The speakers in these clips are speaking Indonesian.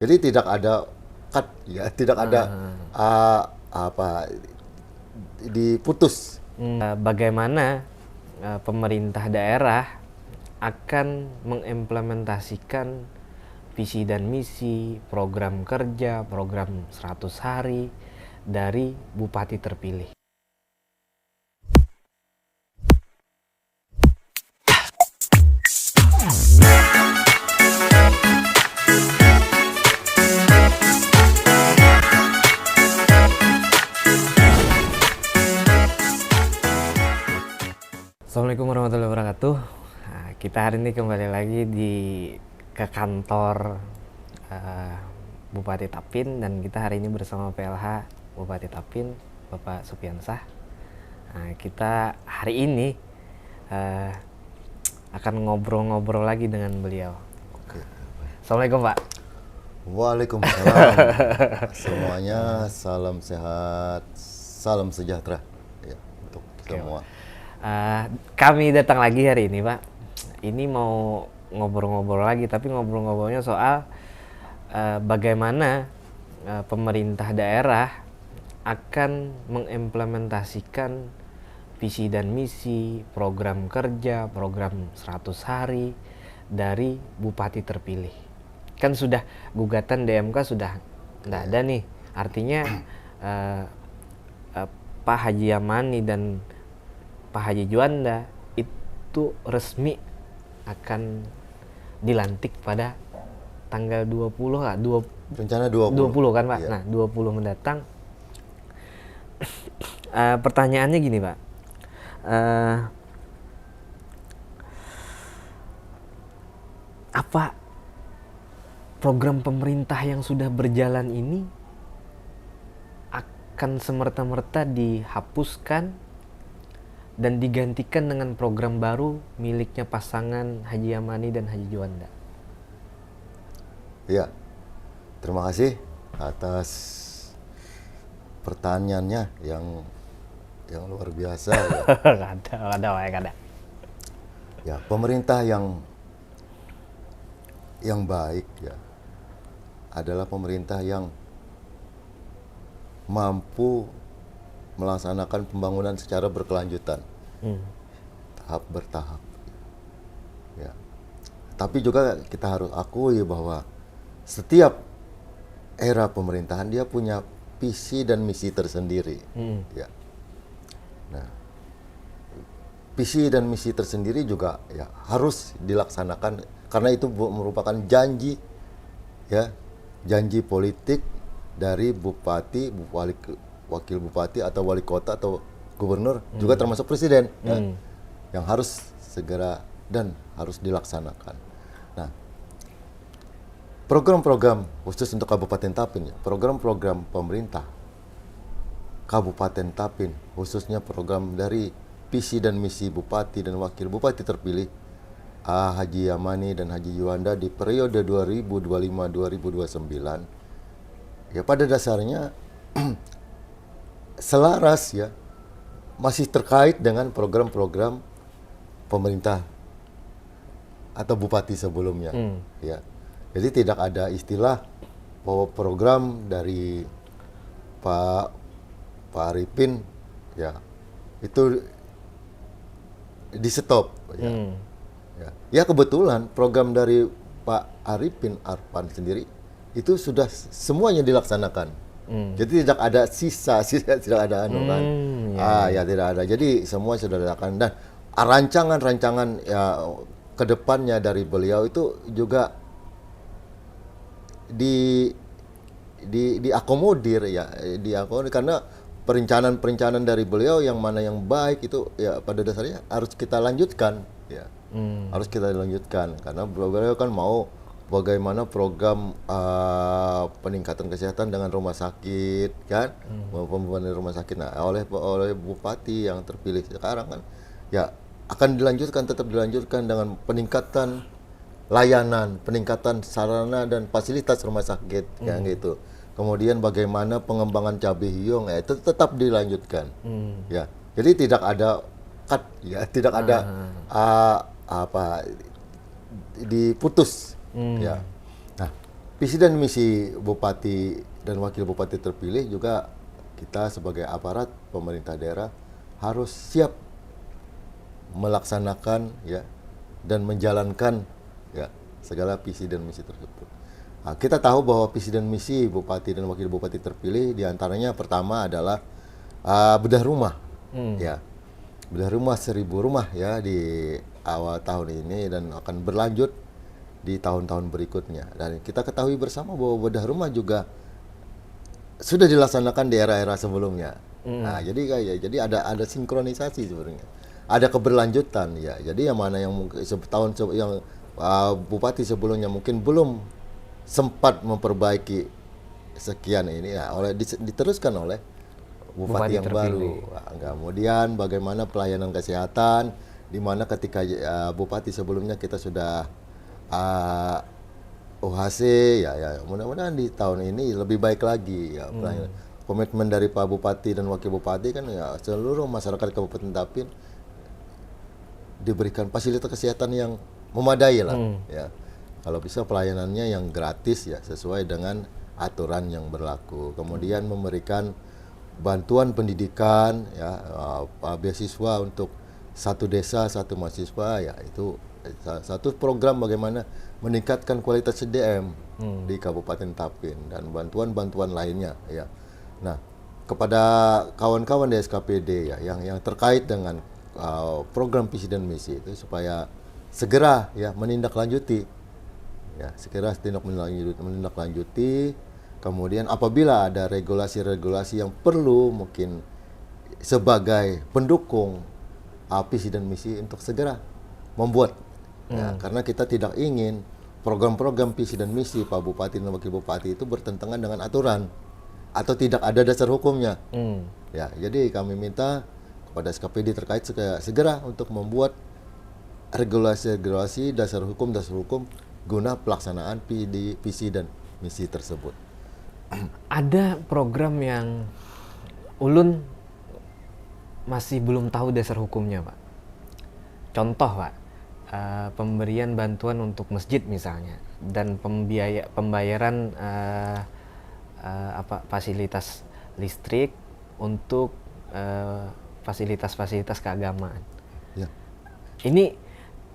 Jadi tidak ada cut ya, tidak ada apa diputus. Bagaimana pemerintah daerah akan mengimplementasikan visi dan misi, program kerja, program 100 hari dari bupati terpilih. Assalamualaikum warahmatullahi wabarakatuh. Nah, kita hari ini kembali lagi ke kantor Bupati Tapin, dan kita hari ini bersama PLH Bupati Tapin, Bapak Supiansah. Nah, kita hari ini akan ngobrol-ngobrol lagi dengan beliau. Oke. Assalamualaikum, Pak. Waalaikumsalam. Semuanya salam sehat, salam sejahtera ya untuk semua. Kami datang lagi hari ini, Pak. Ini mau ngobrol-ngobrol lagi, tapi ngobrol-ngobrolnya soal bagaimana pemerintah daerah akan mengimplementasikan visi dan misi, program kerja, program 100 hari dari bupati terpilih. Kan sudah gugatan DMK sudah nggak ada nih. Artinya Pak Haji Yamani dan Pak Haji Juanda itu resmi akan dilantik pada tanggal 20 lah, Rencana 20 kan, Pak. Iya. Nah, 20 mendatang. Pertanyaannya gini, Pak. Apa program pemerintah yang sudah berjalan ini akan semerta-merta dihapuskan dan digantikan dengan program baru miliknya pasangan Haji Yamani dan Haji Juanda? Iya. Terima kasih atas pertanyaannya yang luar biasa ya. Ada. Ya, pemerintah yang baik ya adalah pemerintah yang mampu melaksanakan pembangunan secara berkelanjutan, tahap bertahap. Ya. Tapi juga kita harus akui bahwa setiap era pemerintahan dia punya visi dan misi tersendiri. Ya. Nah, visi dan misi tersendiri juga ya harus dilaksanakan karena itu merupakan janji ya, janji politik dari bupati, wakil bupati atau wali kota atau gubernur, juga termasuk presiden ya, yang harus segera dan harus dilaksanakan. Nah, program-program khusus untuk Kabupaten Tapin ya, program-program pemerintah Kabupaten Tapin, khususnya program dari visi dan misi bupati dan wakil bupati terpilih Haji Yamani dan Haji Juanda di periode 2025-2029 ya, pada dasarnya selaras ya, masih terkait dengan program-program pemerintah atau bupati sebelumnya ya. Jadi tidak ada istilah bahwa program dari Pak Arifin ya itu di stop ya. Ya kebetulan program dari Pak Arifin Arfan sendiri itu sudah semuanya dilaksanakan. Jadi tidak ada sisa tidak ada kan. Ya tidak ada. Jadi semua sudah dilaksanakan, dan rancangan-rancangan ya kedepannya dari beliau itu juga diakomodir ya, diakomodir karena perencanaan dari beliau yang mana yang baik itu ya pada dasarnya harus kita lanjutkan ya. Harus kita lanjutkan karena beliau kan mau bagaimana program peningkatan kesehatan dengan rumah sakit kan, pembangunan rumah sakit. Nah, oleh bupati yang terpilih sekarang kan ya akan tetap dilanjutkan dengan peningkatan layanan, peningkatan sarana dan fasilitas rumah sakit yang gitu. Kemudian bagaimana pengembangan cabai hiung itu tetap dilanjutkan. Ya. Jadi tidak ada cut ya, tidak ada diputus ya. Nah, visi dan misi bupati dan wakil bupati terpilih juga kita sebagai aparat pemerintah daerah harus siap melaksanakan ya dan menjalankan ya segala visi dan misi tersebut. Nah, kita tahu bahwa visi dan misi bupati dan wakil bupati terpilih diantaranya pertama adalah bedah rumah, ya bedah rumah 1.000 rumah ya di awal tahun ini dan akan berlanjut di tahun-tahun berikutnya. Dan kita ketahui bersama bahwa bedah rumah juga sudah dilaksanakan di era-era sebelumnya. Nah, jadi ada sinkronisasi sebenarnya. Ada keberlanjutan ya. Jadi yang mana yang mungkin yang bupati sebelumnya mungkin belum sempat memperbaiki sekian ini ya diteruskan oleh bupati yang terpilih. baru. Nah, kemudian bagaimana pelayanan kesehatan di mana ketika bupati sebelumnya kita sudah UHC ya mudah-mudahan di tahun ini lebih baik lagi ya komitmen dari Pak Bupati dan Wakil Bupati kan ya seluruh masyarakat Kabupaten Tapin diberikan fasilitas kesehatan yang memadai lah ya. Kalau bisa pelayanannya yang gratis ya sesuai dengan aturan yang berlaku. Kemudian memberikan bantuan pendidikan ya beasiswa untuk satu desa satu mahasiswa ya itu satu program bagaimana meningkatkan kualitas SDM di Kabupaten Tapin dan bantuan-bantuan lainnya ya. Nah, kepada kawan-kawan di SKPD ya yang terkait dengan program visi dan misi itu supaya segera ya menindaklanjuti ya segera menindaklanjuti kemudian apabila ada regulasi-regulasi yang perlu mungkin sebagai pendukung visi dan misi untuk segera membuat ya, karena kita tidak ingin program-program visi dan misi Pak Bupati dan Wakil Bupati itu bertentangan dengan aturan atau tidak ada dasar hukumnya. Ya, jadi kami minta kepada SKPD terkait segera untuk membuat regulasi-regulasi dasar hukum guna pelaksanaan visi dan misi tersebut. Ada program yang ulun masih belum tahu dasar hukumnya, Pak. Contoh, Pak, pemberian bantuan untuk masjid misalnya dan pembayaran fasilitas listrik untuk fasilitas-fasilitas keagamaan. Ya. Ini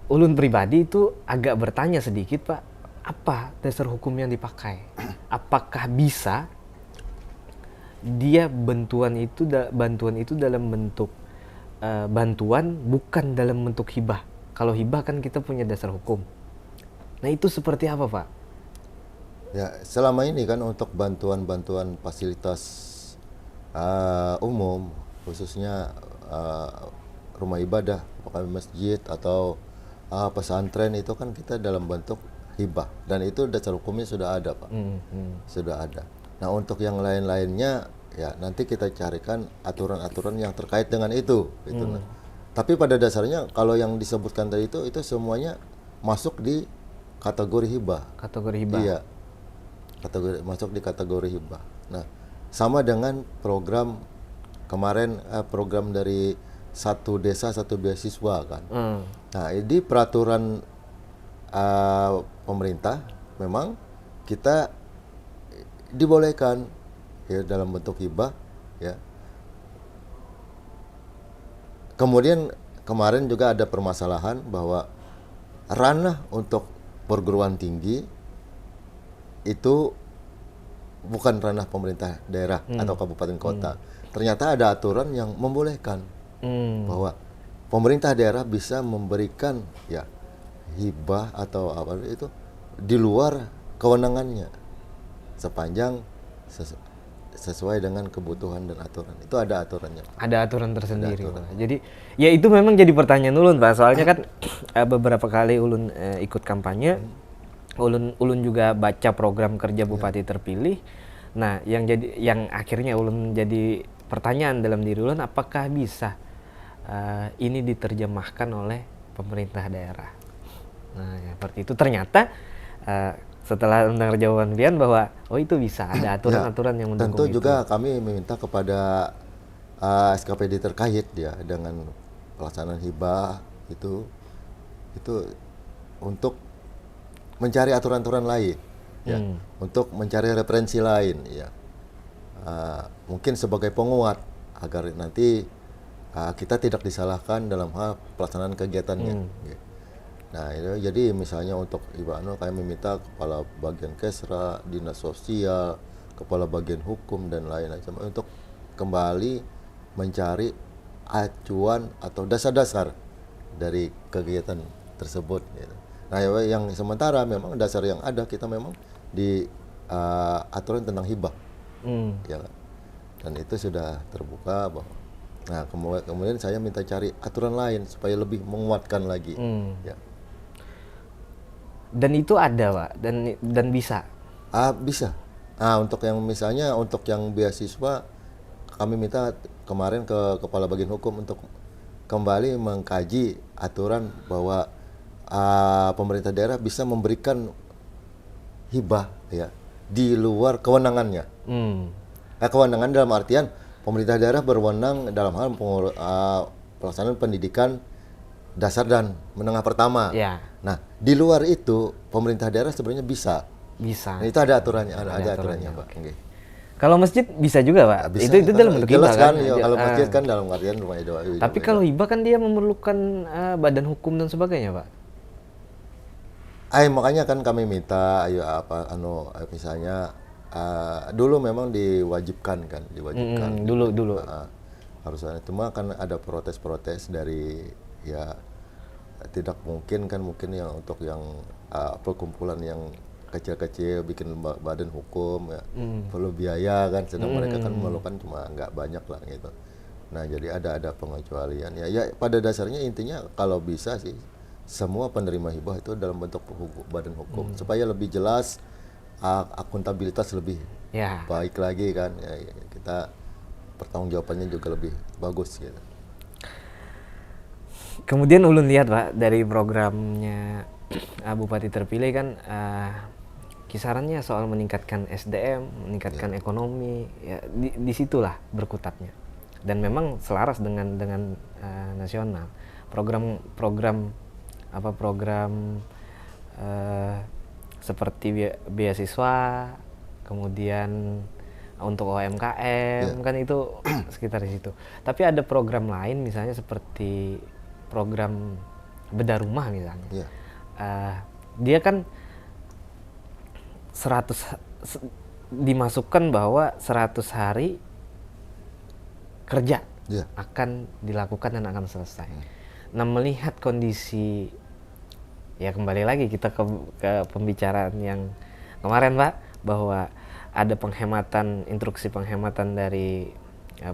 ulun pribadi itu agak bertanya sedikit, Pak, apa dasar hukum yang dipakai? Apakah bisa dia bantuan itu dalam bentuk bantuan bukan dalam bentuk hibah? Kalau hibah kan kita punya dasar hukum. Nah, itu seperti apa, Pak? Ya, selama ini kan untuk bantuan-bantuan fasilitas umum, khususnya rumah ibadah, apakah masjid atau pesantren itu kan kita dalam bentuk hibah dan itu dasar hukumnya sudah ada, Pak. Sudah ada. Nah, untuk yang lain-lainnya ya nanti kita carikan aturan-aturan yang terkait dengan itu gitu. Tapi pada dasarnya kalau yang disebutkan tadi itu semuanya masuk di kategori hibah. Kategori hibah. Iya. Masuk di kategori hibah. Nah, sama dengan program kemarin program dari satu desa satu beasiswa kan. Nah, ini peraturan pemerintah memang kita dibolehkan ya dalam bentuk hibah ya. Kemudian kemarin juga ada permasalahan bahwa ranah untuk perguruan tinggi itu bukan ranah pemerintah daerah atau kabupaten kota. Ternyata ada aturan yang membolehkan bahwa pemerintah daerah bisa memberikan ya hibah atau apa itu di luar kewenangannya sepanjang sesuai dengan kebutuhan dan aturan. Itu ada aturannya. Ada aturan tersendiri. Ada aturan. Jadi ya itu memang jadi pertanyaan ulun, Pak. Soalnya kan beberapa kali ulun ikut kampanye, ulun juga baca program kerja bupati terpilih. Nah, yang akhirnya ulun jadi pertanyaan dalam diri ulun, apakah bisa ini diterjemahkan oleh pemerintah daerah? Nah, ya, seperti itu ternyata setelah mendengar jawaban Bian bahwa itu bisa ada aturan-aturan yang mendukung. Tentu juga kami meminta kepada SKPD terkait ya dengan pelaksanaan hibah itu untuk mencari aturan-aturan lain ya, untuk mencari referensi lain, ya. Mungkin sebagai penguat agar nanti kita tidak disalahkan dalam hal pelaksanaan kegiatannya. Ya. Nah, itu jadi misalnya untuk Ibanu kami minta kepala bagian Kesra, dinas sosial, kepala bagian hukum dan lain-lain untuk kembali mencari acuan atau dasar-dasar dari kegiatan tersebut. Gitu. Nah, yang sementara memang dasar yang ada kita memang di aturan tentang hibah. Ya kan? Dan itu sudah terbuka bahwa nah kemudian saya minta cari aturan lain supaya lebih menguatkan lagi. Ya. Dan itu ada, Pak, dan bisa. Bisa. Untuk yang misalnya untuk yang beasiswa kami minta kemarin ke kepala bagian hukum untuk kembali mengkaji aturan bahwa pemerintah daerah bisa memberikan hibah ya di luar kewenangannya. Kewenangan dalam artian pemerintah daerah berwenang dalam hal pelaksanaan pendidikan dasar dan menengah pertama. Ya. Nah, di luar itu pemerintah daerah sebenarnya bisa. Nah, itu ada aturannya, ada aturannya, Pak. Okay. Kalau masjid bisa juga, Pak. Bisa. Itu dalam bentuk hibah kan? Ya, kalau masjid kan dalam artian rumah ibadah. Tapi kalau hibah kan dia memerlukan badan hukum dan sebagainya, Pak. Makanya kan kami minta misalnya dulu memang diwajibkan. Dulu. Harus ada, cuma kan ada protes-protes dari ya tidak mungkin yang untuk yang perkumpulan yang kecil-kecil bikin badan hukum ya perlu biaya kan, sedang mereka kan memerlukan cuma nggak banyak lah gitu. Nah, jadi ada pengecualian ya pada dasarnya intinya kalau bisa sih semua penerima hibah itu dalam bentuk badan hukum supaya lebih jelas, akuntabilitas lebih baik lagi kan ya, kita pertanggungjawabannya juga lebih bagus gitu. Kemudian ulun lihat, Pak, dari programnya Bupati terpilih kan kisarannya soal meningkatkan SDM, meningkatkan ekonomi, ya di situlah berkutatnya. Dan memang selaras dengan nasional. Program seperti beasiswa, kemudian untuk UMKM kan itu sekitar di situ. Tapi ada program lain misalnya seperti program bedah rumah misalnya. Dia kan dimasukkan bahwa 100 hari kerja akan dilakukan dan akan selesai. Nah, melihat kondisi ya kembali lagi kita ke pembicaraan yang kemarin, Pak, bahwa ada instruksi penghematan dari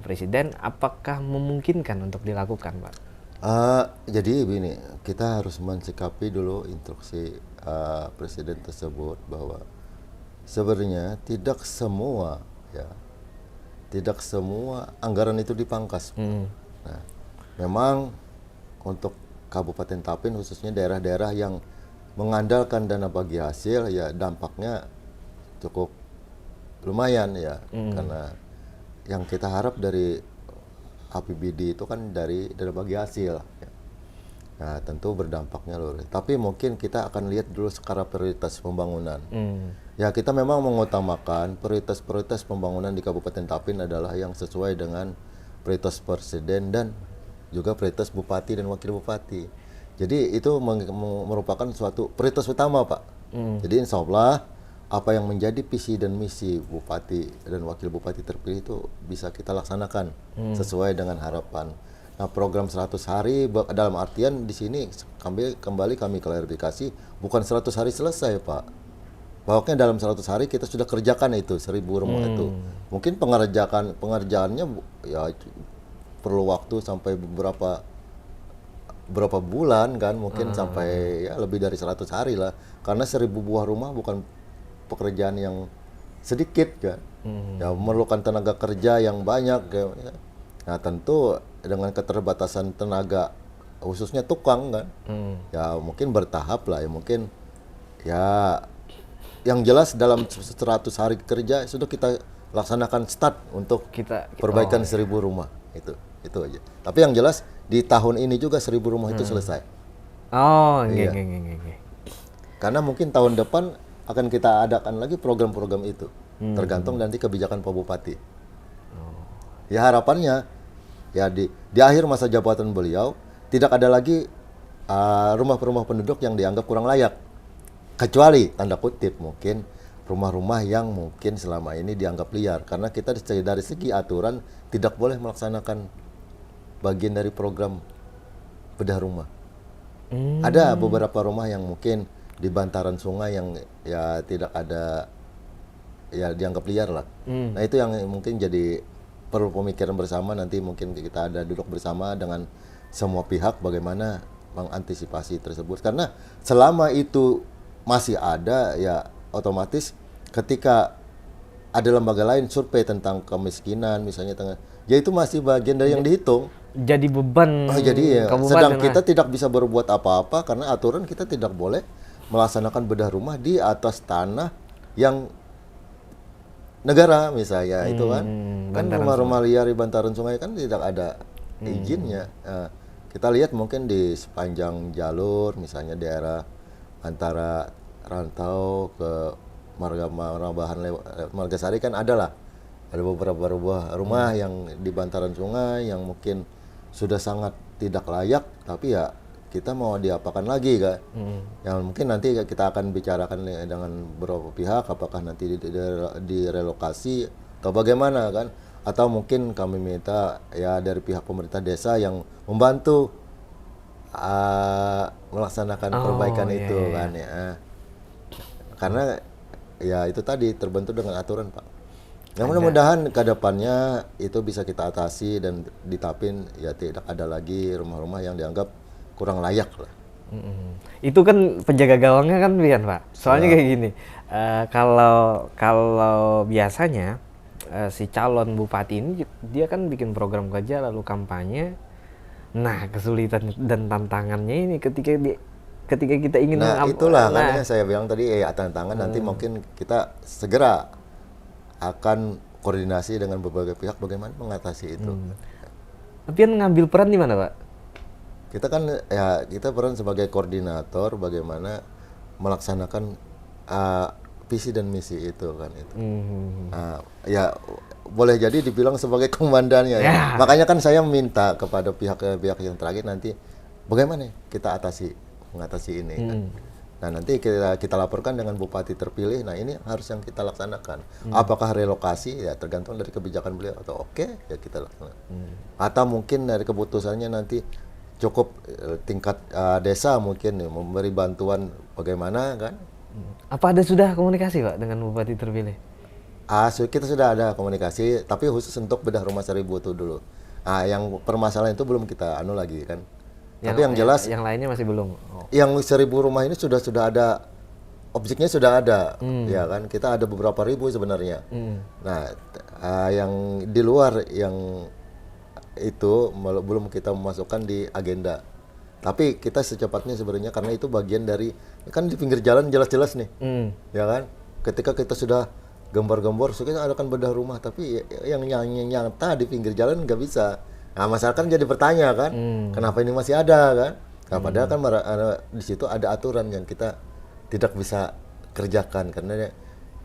Presiden, apakah memungkinkan untuk dilakukan, Pak? Jadi begini, kita harus mensikapi dulu instruksi Presiden tersebut bahwa sebenarnya tidak semua anggaran itu dipangkas. Nah, memang untuk Kabupaten Tapin khususnya daerah-daerah yang mengandalkan dana bagi hasil ya dampaknya cukup lumayan ya, karena yang kita harap dari APBD itu kan dari dana bagi hasil ya. Nah, tentu berdampaknya loh. Tapi mungkin kita akan lihat dulu skala prioritas pembangunan. Ya, kita memang mengutamakan prioritas pembangunan di Kabupaten Tapin adalah yang sesuai dengan prioritas Presiden dan juga prioritas Bupati dan Wakil Bupati. Jadi itu merupakan suatu prioritas utama, Pak. Jadi insya Allah apa yang menjadi visi dan misi Bupati dan Wakil Bupati terpilih itu bisa kita laksanakan sesuai dengan harapan. Nah, program 100 hari dalam artian di sini kembali kami klarifikasi bukan 100 hari selesai, Pak. Bahwa dalam 100 hari kita sudah kerjakan itu 1000 rumah itu. Mungkin pengerjaannya ya perlu waktu sampai berapa bulan kan, mungkin sampai ya lebih dari 100 hari lah. Karena 1000 buah rumah bukan pekerjaan yang sedikit kan. Ya memerlukan tenaga kerja yang banyak ya. Nah, tentu dengan keterbatasan tenaga khususnya tukang kan. Ya mungkin bertahap lah ya, mungkin ya yang jelas dalam 100 hari kerja sudah kita laksanakan start untuk perbaikan 1000 rumah itu aja. Tapi yang jelas di tahun ini juga 1000 rumah itu selesai. Oh, iya. Karena mungkin tahun depan akan kita adakan lagi program-program itu. Tergantung nanti kebijakan Pak Bupati. Ya harapannya ya di akhir masa jabatan beliau tidak ada lagi rumah-rumah penduduk yang dianggap kurang layak. Kecuali tanda kutip mungkin rumah-rumah yang mungkin selama ini dianggap liar, karena kita dari segi aturan tidak boleh melaksanakan bagian dari program bedah rumah. Ada beberapa rumah yang mungkin di bantaran sungai yang ya tidak ada, ya dianggap liar lah. Nah itu yang mungkin jadi perlu pemikiran bersama, nanti mungkin kita ada duduk bersama dengan semua pihak bagaimana mengantisipasi tersebut. Karena selama itu masih ada, ya otomatis ketika ada lembaga lain survei tentang kemiskinan misalnya, ya itu masih bagian dari yang dihitung. Jadi beban Jadi ya, kabupaten sedang lah. kita tidak bisa berbuat apa-apa karena aturan kita tidak boleh melaksanakan bedah rumah di atas tanah yang negara misalnya, itu kan rumah-rumah liar di bantaran sungai kan tidak ada izinnya. Kita lihat mungkin di sepanjang jalur misalnya daerah antara Rantau ke Margasari kan ada beberapa rumah yang di bantaran sungai yang mungkin sudah sangat tidak layak, tapi ya kita mau diapakan lagi kan. Yang mungkin nanti kita akan bicarakan dengan beberapa pihak, apakah nanti direlokasi atau bagaimana kan, atau mungkin kami minta ya dari pihak pemerintah desa yang membantu melaksanakan perbaikan itu kan ya. Karena ya itu tadi terbentuk dengan aturan Pak. Yang mudah-mudahan ke depannya itu bisa kita atasi dan ditapin, ya tidak ada lagi rumah-rumah yang dianggap kurang layak lah. Itu kan penjaga gawangnya kan Bian Pak. Soalnya kayak gini, kalau biasanya si calon bupati ini dia kan bikin program kerja lalu kampanye. Nah kesulitan dan tantangannya ini ketika kita ingin itulah kan saya bilang tadi tantangan nanti mungkin kita segera akan koordinasi dengan berbagai pihak bagaimana mengatasi itu. Tapi yang ngambil peran di mana Pak? Kita kan ya kita peran sebagai koordinator bagaimana melaksanakan visi dan misi itu kan itu. Ya boleh jadi dibilang sebagai komandannya ya. Makanya kan saya minta kepada pihak-pihak yang terakhir nanti bagaimana kita mengatasi ini kan. Nah nanti kita laporkan dengan bupati terpilih. Nah ini harus yang kita laksanakan. Apakah relokasi ya tergantung dari kebijakan beliau atau ya kita laksanakan. Atau mungkin dari keputusannya nanti cukup tingkat desa mungkin memberi bantuan bagaimana kan. Apa ada sudah komunikasi Pak dengan bupati terpilih? Kita sudah ada komunikasi, tapi khusus untuk bedah rumah 1000 itu dulu. Yang permasalahan itu belum kita lagi kan. Tapi yang jelas yang lainnya masih belum. Yang 1000 rumah ini sudah ada, objeknya sudah ada, ya kan. Kita ada beberapa ribu sebenarnya. Nah, yang di luar yang itu belum kita memasukkan di agenda. Tapi kita secepatnya sebenarnya karena itu bagian dari kan di pinggir jalan jelas-jelas nih, ya kan. Ketika kita sudah gembor-gembor, kita adakan bedah rumah, tapi yang nyata di pinggir jalan nggak bisa. Nah, masyarakat jadi bertanya kan, kenapa ini masih ada kan? Nah, padahal kan di situ ada aturan yang kita tidak bisa kerjakan karena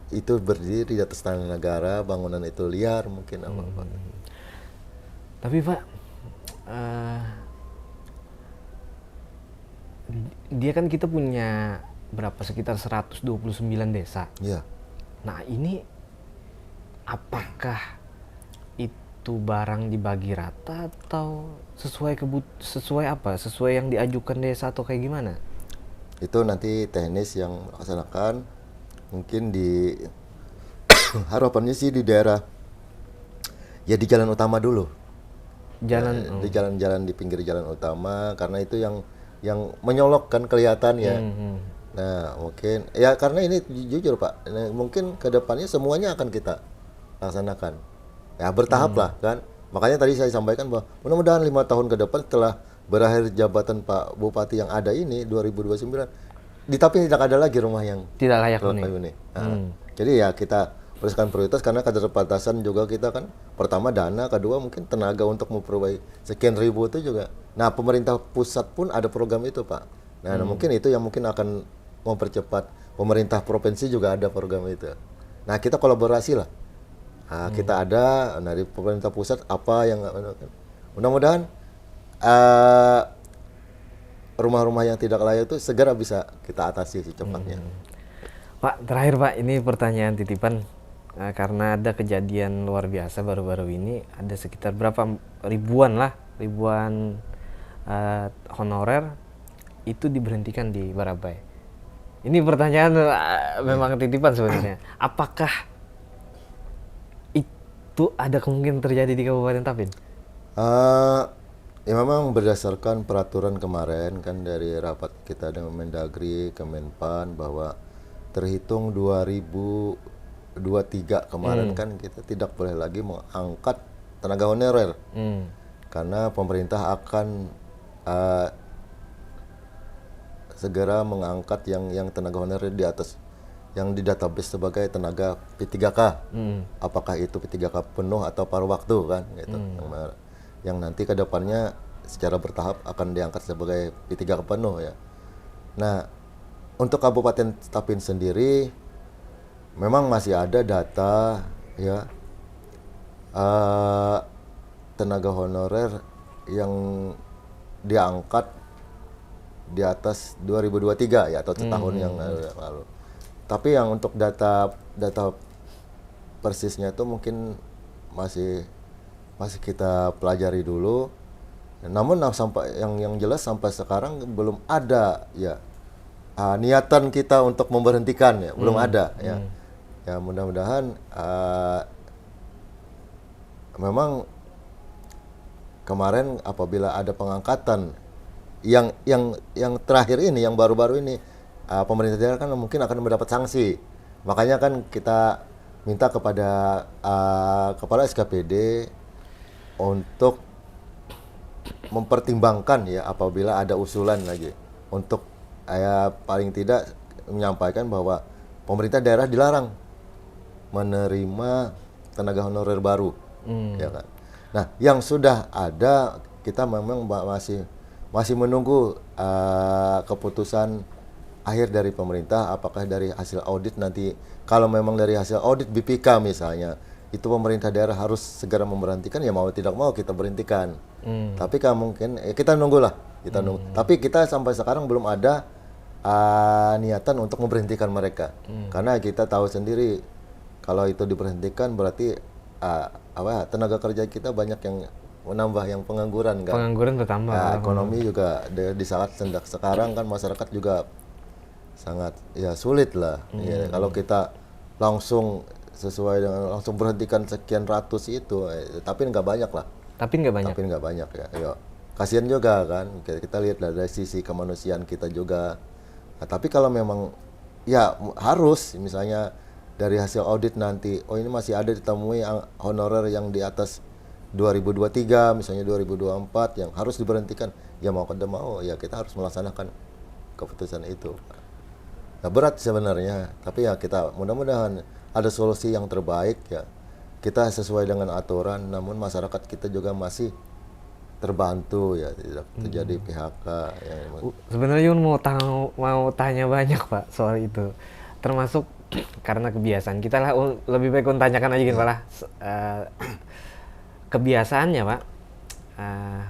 itu berdiri di atas tanah negara, bangunan itu liar mungkin apa. Tapi Pak, dia kan kita punya berapa sekitar 129 desa. Iya. Nah ini apakah itu barang dibagi rata atau sesuai yang diajukan desa atau kayak gimana? Itu nanti teknis yang melaksanakan, mungkin di harapannya sih di daerah ya di jalan utama dulu. Di jalan-jalan di pinggir jalan utama karena itu yang menyolok kan kelihatan ya. Nah mungkin ya karena ini jujur Pak, mungkin kedepannya semuanya akan kita laksanakan ya bertahap lah kan. Makanya tadi saya sampaikan bahwa mudah-mudahan 5 tahun ke depan setelah berakhir jabatan Pak Bupati yang ada ini 2029 tapi tidak ada lagi rumah yang tidak layak ini. Jadi ya kita berikan prioritas karena keterbatasan juga kita kan, pertama dana, kedua mungkin tenaga untuk memperbaiki sekian ribu itu juga. Nah pemerintah pusat pun ada program itu Pak. Nah mungkin itu yang mungkin akan mempercepat pemerintah provinsi juga ada program itu. Nah, kita kolaborasi lah. Nah, kita ada dari pemerintah pusat apa yang mudah-mudahan rumah-rumah yang tidak layak itu segera bisa kita atasi secepatnya. Pak, terakhir Pak, ini pertanyaan titipan. Karena ada kejadian luar biasa baru-baru ini, ada sekitar berapa ribuan honorer itu diberhentikan di Barabai. Ini pertanyaan memang titipan sebenarnya. Apakah itu ada kemungkinan terjadi di Kabupaten Tapin? Ya memang berdasarkan peraturan kemarin kan dari rapat kita dengan Mendagri, Kemenpan bahwa terhitung 2023 kemarin kan kita tidak boleh lagi mengangkat tenaga honorer karena pemerintah akan segera mengangkat yang tenaga honorer di atas yang di database sebagai tenaga P3K. Apakah itu P3K penuh atau paruh waktu kan gitu. Yang nanti ke depannya secara bertahap akan diangkat sebagai P3K penuh ya. Nah, untuk Kabupaten Tapin sendiri memang masih ada data ya tenaga honorer yang diangkat di atas 2023 ya atau setahun yang lalu. Tapi yang untuk data persisnya itu mungkin masih kita pelajari dulu. Namun sampai yang jelas sampai sekarang belum ada ya niatan kita untuk memberhentikan ya, belum ada ya. Ya mudah-mudahan memang kemarin apabila ada pengangkatan yang terakhir ini, yang baru-baru ini pemerintah daerah kan mungkin akan mendapat sanksi. Makanya kan kita minta kepada kepala SKPD untuk mempertimbangkan ya apabila ada usulan lagi untuk paling tidak menyampaikan bahwa pemerintah daerah dilarang menerima tenaga honorer baru, ya kan. Nah, yang sudah ada kita memang masih menunggu keputusan akhir dari pemerintah, apakah dari hasil audit nanti. Kalau memang dari hasil audit BPK misalnya, itu pemerintah daerah harus segera memberhentikan, ya mau tidak mau kita berhentikan. Tapi kan mungkin kita nunggulah, kita nunggu. Tapi kita sampai sekarang belum ada niatan untuk memberhentikan mereka, karena kita tahu sendiri kalau itu diberhentikan berarti tenaga kerja kita banyak yang menambah yang pengangguran kan. Pengangguran bertambah. Ekonomi juga di saat sekarang kan masyarakat juga sangat ya sulit lah. Ya, kalau kita langsung sesuai dengan langsung berhentikan sekian ratus itu, tapi nggak banyak lah. Tapi nggak banyak ya. Yo, kasihan juga kan. Kita lihat dari sisi kemanusiaan kita juga. Nah, tapi kalau memang ya harus misalnya dari hasil audit nanti, oh ini masih ada ditemui honorer yang di atas 2023 misalnya 2024 yang harus diberhentikan, ya mau tidak mau ya kita harus melaksanakan keputusan itu. Nah, berat sebenarnya, tapi ya kita mudah-mudahan ada solusi yang terbaik ya. Kita sesuai dengan aturan, namun masyarakat kita juga masih terbantu ya, tidak terjadi PHK. Ya. Sebenarnya mau tanya banyak Pak soal itu, termasuk karena kebiasaan kita lah. Lebih baik tanyakan aja gitu Pak lah. Kebiasaannya Pak,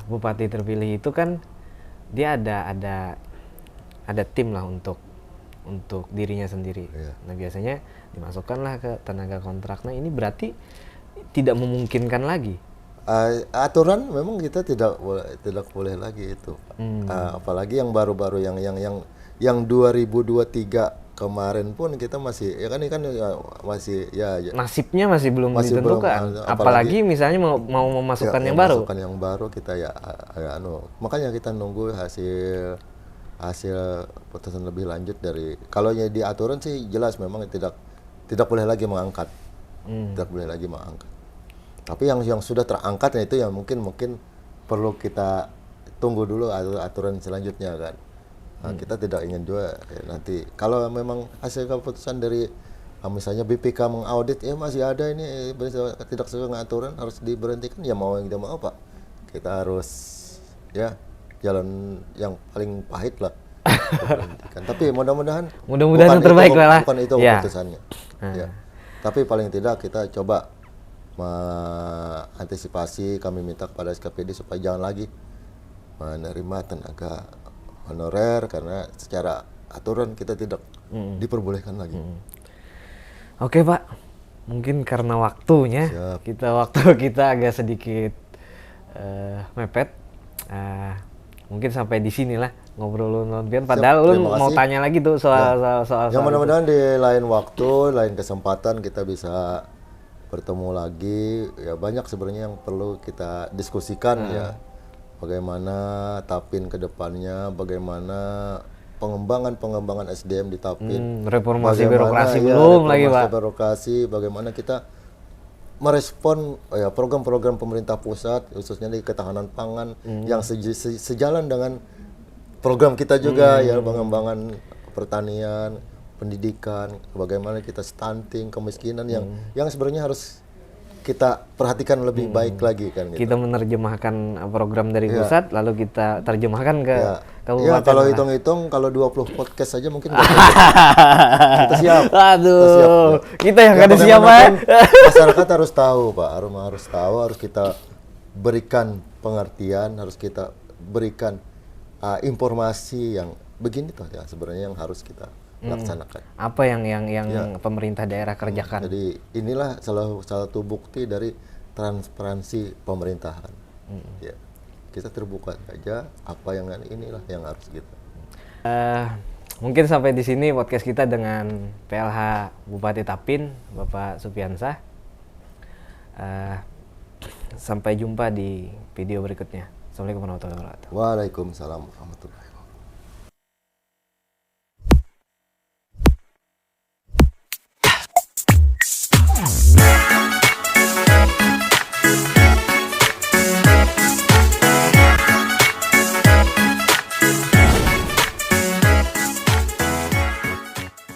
bupati terpilih itu kan dia ada tim lah untuk dirinya sendiri. Nah biasanya dimasukkanlah ke tenaga kontrak. Nah ini berarti tidak memungkinkan lagi. Aturan memang kita tidak boleh lagi itu. Apalagi yang baru-baru yang 2023 kemarin pun kita masih ya kan ini kan masih ya nasibnya masih belum ditentukan. Apalagi misalnya mau memasukkan yang baru. Memasukkan yang baru kita makanya kita nunggu hasil putusan lebih lanjut dari, kalau di aturan sih jelas memang tidak boleh lagi mengangkat. Tidak boleh lagi mengangkat. Tapi yang sudah terangkat itu yang mungkin perlu kita tunggu dulu aturan selanjutnya kan. Nah, kita tidak ingin juga nanti kalau memang hasil keputusan dari misalnya BPK mengaudit masih ada ini tidak sesuai dengan aturan harus diberhentikan, ya mau yang tidak mau Pak. Kita harus ya jalan yang paling pahit lah berhentikan. Tapi mudah-mudahan Mudah-mudahan yang terbaik lah. Bukan itu Ya. keputusannya. Ya. Tapi paling tidak kita coba mengantisipasi, kami minta kepada SKPD supaya jangan lagi menerima tenaga honorer karena secara aturan kita tidak diperbolehkan lagi. Oke Pak, mungkin karena waktunya waktu kita agak sedikit mepet. Mungkin sampai di sinilah ngobrol Ulun Pian. Padahal Ulun mau tanya lagi tuh soal yang mudah-mudahan di lain waktu, lain kesempatan kita bisa bertemu lagi. Ya banyak sebenarnya yang perlu kita diskusikan ya. Bagaimana Tapin ke depannya, bagaimana pengembangan SDM di Tapin. Reformasi birokrasi belum lagi Pak. Birokrasi, bagaimana kita merespon ya program-program pemerintah pusat khususnya di ketahanan pangan yang sejalan dengan program kita juga ya, pengembangan pertanian, pendidikan, bagaimana kita stunting, kemiskinan yang sebenarnya harus kita perhatikan lebih baik lagi kan gitu. Kita menerjemahkan program dari pusat lalu kita terjemahkan ke kabupaten. Ya kalau hitung-hitung kalau 20 podcast saja mungkin kita siap. Aduh, kita yang kada siap Pak. Masyarakat harus tahu Pak, harus tahu, harus kita berikan pengertian, harus kita berikan informasi yang begini tuh ya sebenarnya yang harus kita laksanakan. Apa yang pemerintah daerah kerjakan? Jadi inilah salah satu bukti dari transparansi pemerintahan. Ya, kita terbuka saja apa yang inilah yang harus kita. Mungkin sampai di sini podcast kita dengan PLH Bupati Tapin, Bapak Supiansah. Sampai jumpa di video berikutnya. Assalamualaikum warahmatullahi wabarakatuh. Waalaikumsalam warahmatullahi wabarakatuh.